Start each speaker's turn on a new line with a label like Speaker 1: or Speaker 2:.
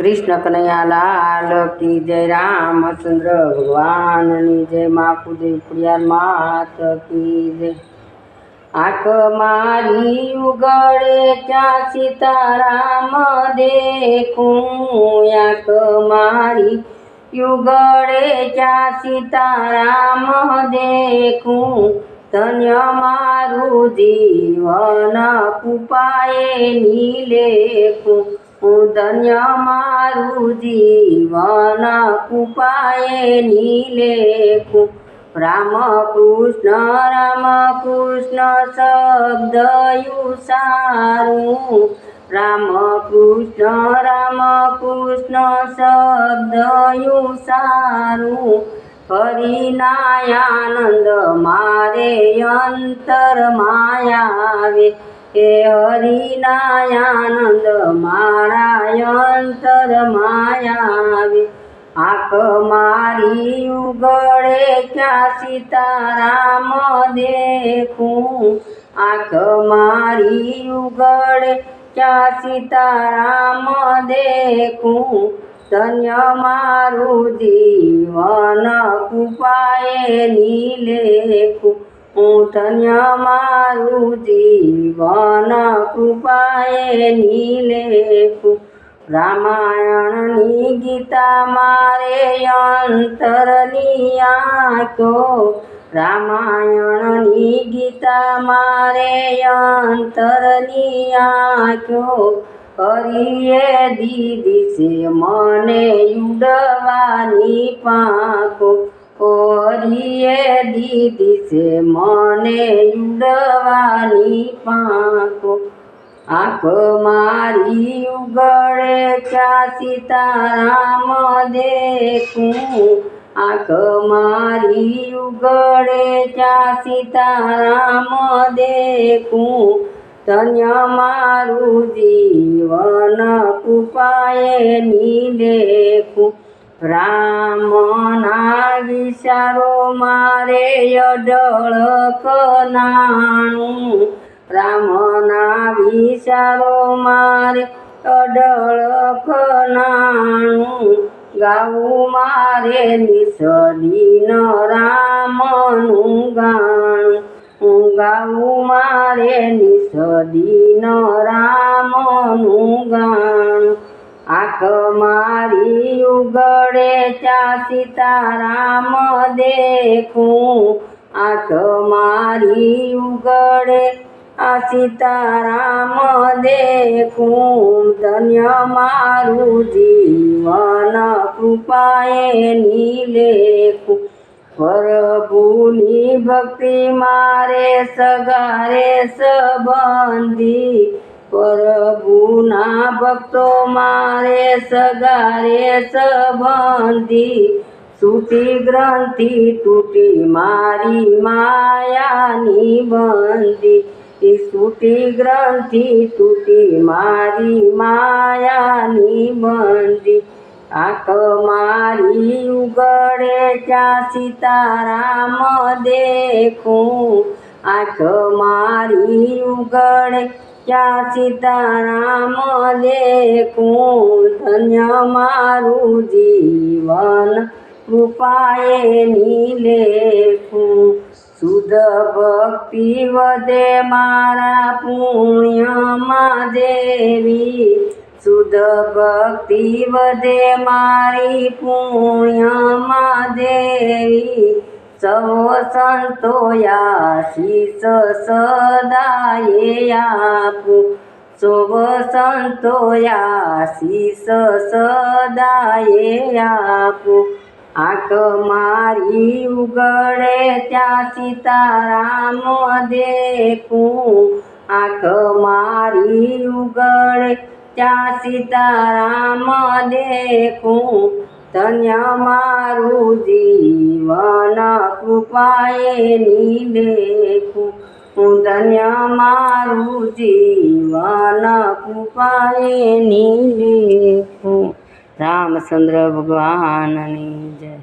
Speaker 1: कृष्ण कन्हैया लाल की जय। रामचंद्र भगवान जय। माँ कुदेव प्रियार मात की जय। आँख मारी उगड़े क्या सीताराम देखूं, आँख मारी उगड़े क्या सीताराम देखूं, धन्य मारू जीवन कुपाए नीलेखूं, धन्य मारू जीवन कुपाए नीलेखूं। राम कृष्ण शब्द युसारूं, राम कृष्ण शब्द युसारूं। हरिनायानंद मारे अंतर मायावे, हे हरिनायानंद मारा अंतर मायावे। आँख मारी उगड़े क्या सीताराम देखूं, आँख मारी उगड़े क्या सीताराम देखूं, धन्य मारू जीवन कुपाए नीलेखूं, धन्य मारू जीवन कुपाए नीलेखूं। रामायणनी गीता मारे अंतरनी आँखो, रामायणनी गीता मारे अंतरनी आँखो। हरिये दीदी से मने युडवानी पाखो, हरिये दीदी से मने युडवानी पाखो। आँख मारी उगड़े क्या सीताराम देखूं, आँख मारी उगड़े क्या सीताराम देखूं, धन्य मारू जीवन कुपाए नीलेखूं। राम ना विचारो मारे अडळक नाणुं, राम ना विचारो मारे अडळक नाणुं। गाऊ मारे निसदीन रामनुं गाणुं, गाऊ मारे निसदीन रामनुं गाणुं। आँख मारी उगड़े क्या सीताराम देखूं, आँख मारी उगड़े सीताराम देखूं, धन्य मारू जीवन कृपाए नीलेखूं। प्रभुनी भक्ति मारे सगारे संबंधी, प्रभुना भक्तो मारे सगारे संबंधी। सूटी ग्रंथि टूटी मारी मायानी बंदी, सूटी ग्रंथि टूटी मारी मायानी बंदी। आँख मारी उगड़े क्या सीताराम देखूं, आँख मारी उगड़े क्या सीताराम देखूं, धन्य मारू जीवन कृपाए नीलेखूं। शुद्ध भक्ति वदे मारा पुण्यमा देवी, शुद्ध भक्ति वदे मारी पुण्यमा देवी। सौ संतोया शीस सदाए आपू, सब संतोया शीस सदाए आपू। आँख मारी उगड़े क्या सीताराम देखूं, आँख मारी उगड़े क्या सीताराम देखूं, धन्य मारू जीवन कृपाए नीलेखूं, धन्य मारू जीवन कृपाए नीलेखूं। रामचंद्र भगवान जय।